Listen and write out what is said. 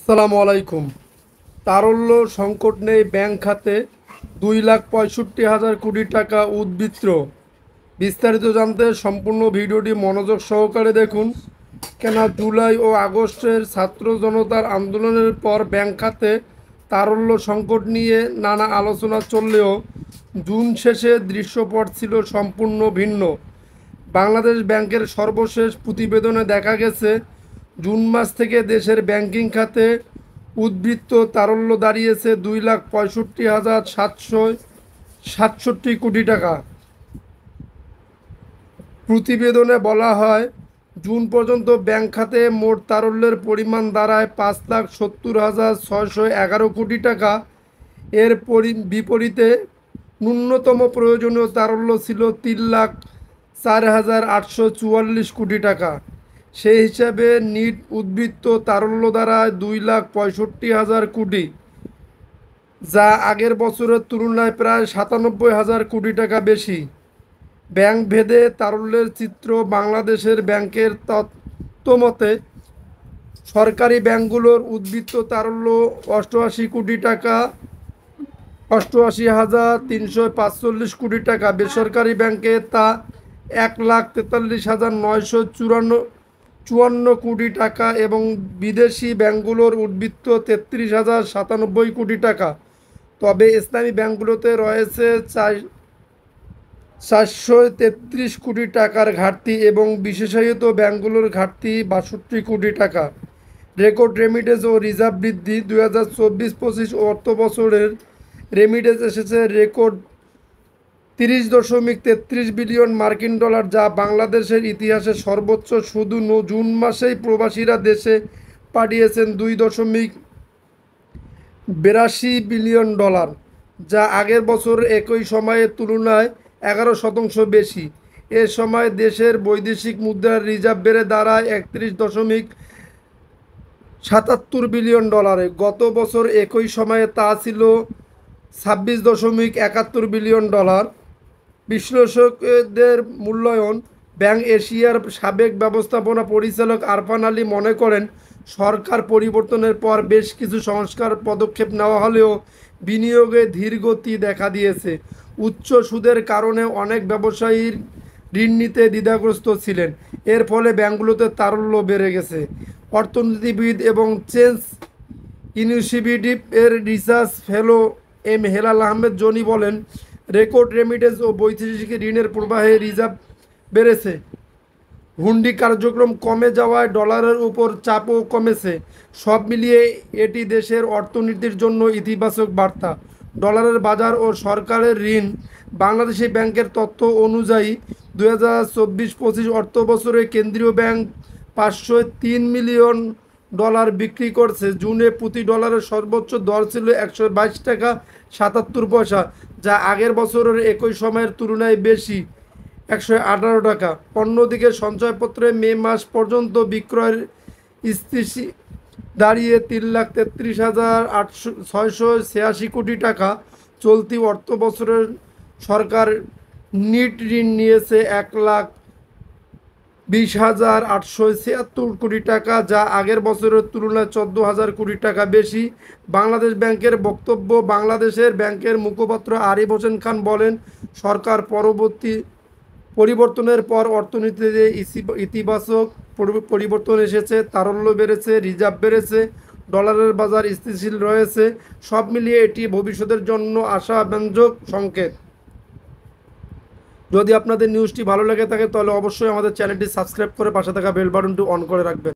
আসসালামু আলাইকুম। তারল্য সংকট নেই ব্যাংক খাতে, 2,65,000 কোটি টাকা উদ্বৃত্ত। বিস্তারিত জানতে সম্পূর্ণ ভিডিওটি মনোযোগ সহকারে দেখুন। কেন জুলাই ও আগস্টের ছাত্র জনতার আন্দোলনের পর ব্যাংক খাতে তারল্য সংকট নিয়ে নানা আলোচনা চললেও জুন শেষে দৃশ্যপট ছিল সম্পূর্ণ ভিন্ন। বাংলাদেশ ব্যাংকের সর্বশেষ প্রতিবেদনে দেখা গেছে, জুন মাস থেকে দেশের ব্যাংকিং খাতে উদ্বৃত্ত তারল্য দাঁড়িয়েছে 2,65,767 কোটি টাকা। প্রতিবেদনে বলা হয়, জুন পর্যন্ত ব্যাংক খাতে মোট তারল্যের পরিমাণ দাঁড়ায় 5,70,611 কোটি টাকা। এর বিপরীতে ন্যূনতম প্রয়োজনীয় তারল্য ছিল 3,04,844 কোটি টাকা। সেই হিসাবে নিট উদ্বৃত্ত তারল্য দাঁড়ায় 2,65,000 কোটি, যা আগের বছরের তুলনায় প্রায় 97,000 কোটি টাকা বেশি। ব্যাংক ভেদে তারল্যের চিত্র বাংলাদেশের ব্যাংকের তথ্যমতে, সরকারি ব্যাংকগুলোর উদ্বৃত্ত তারল্য 88 কোটি টাকা, 88,345 কোটি টাকা। বেসরকারি ব্যাংকে তা 1,43,954 টাকা এবং বিদেশি ব্যাংকগুলোর উদ্বৃত্ত 33,097 কোটি টাকা। তবে ইসলামী ব্যাংকগুলোতে রয়েছে 433 কোটি টাকার ঘাটতি এবং বিশেষায়িত ব্যাংকগুলোর ঘাটতি 62 কোটি টাকা। রেকর্ড রেমিটেন্স ও রিজার্ভ বৃদ্ধি 2024-25 অর্থ বছরের রেমিটেন্স এসেছে রেকর্ড 30.33 বিলিয়ন মার্কিন ডলার, যা বাংলাদেশের ইতিহাসে সর্বোচ্চ। শুধু জুন মাসেই প্রবাসীরা দেশে পাঠিয়েছেন 2.82 বিলিয়ন ডলার, যা আগের বছর একই সময়ের তুলনায় 11% বেশি। এ সময় দেশের বৈদেশিক মুদ্রার রিজার্ভ বেড়ে দাঁড়ায় 31.77 বিলিয়ন ডলারে। গত বছর একই সময়ে তা ছিল 26.71 বিলিয়ন ডলার। বিশ্লেষকদের মূল্যায়ন, ব্যাংক এশিয়ার সাবেক ব্যবস্থাপনা পরিচালক আরফান আলী মনে করেন, সরকার পরিবর্তনের পর বেশ কিছু সংস্কার পদক্ষেপ নেওয়া হলেও বিনিয়োগে ধীরগতি দেখা দিয়েছে। উচ্চ সুদের কারণে অনেক ব্যবসায়ীর ঋণ নিতে দ্বিধাগ্রস্ত ছিলেন। এর ফলে ব্যাংকগুলোতে তারল্য বেড়ে গেছে। অর্থনীতিবিদ এবং চেঞ্জ ইনিশিয়েটিভ এর research fellow Helal Ahmed Johnny বলেন, রেকর্ড রেমিটেন্স ও বৈদেশিক ঋণের প্রবাহে রিজার্ভ বেড়েছে। হুন্ডি কার্যক্রম কমে যাওয়ায় ডলারের উপর চাপও কমেছে। সব মিলিয়ে এটি দেশের অর্থনীতির জন্য ইতিবাচক বার্তা। ডলারের বাজার ও সরকারের ঋণ, বাংলাদেশি ব্যাংকের তথ্য অনুযায়ী 2024-25 অর্থ বছরে কেন্দ্রীয় ব্যাংক 503 মিলিয়ন ডলার বিক্রি করছে। জুনে প্রতি ডলারের সর্বোচ্চ দর ছিল 122 টাকা 77 পয়সা, যা আগের বছরের একই সময়ের তুলনায় বেশি 118 টাকা। অন্যদিকে সঞ্চয়পত্রে মে মাস পর্যন্ত বিক্রয়ের স্থিতি দাঁড়িয়ে 3,33,686 কোটি টাকা। চলতি অর্থ বছরের সরকার নিট ঋণ নিয়েছে 1,20,876 কোটি টাকা, যা আগের বছরের তুলনায় 14,000 কোটি টাকা বেশি। বাংলাদেশ ব্যাংকের বক্তব্য, বাংলাদেশের ব্যাংকের মুখপাত্র আরিফ হোসেন খান বলেন, সরকার পরিবর্তনের পর অর্থনীতিতে ইতিবাচক পরিবর্তন এসেছে। তারল্য বেড়েছে, রিজার্ভ বেড়েছে, ডলারের বাজার স্থিতিশীল রয়েছে। সব মিলিয়ে এটি ভবিষ্যতের জন্য আশাব্যঞ্জক সংকেত। যদি আপনাদের নিউজটি ভালো লেগে থাকে তাহলে অবশ্যই আমাদের চ্যানেলটি সাবস্ক্রাইব করে পাশে থাকা বেল বাটনটি অন করে রাখবেন।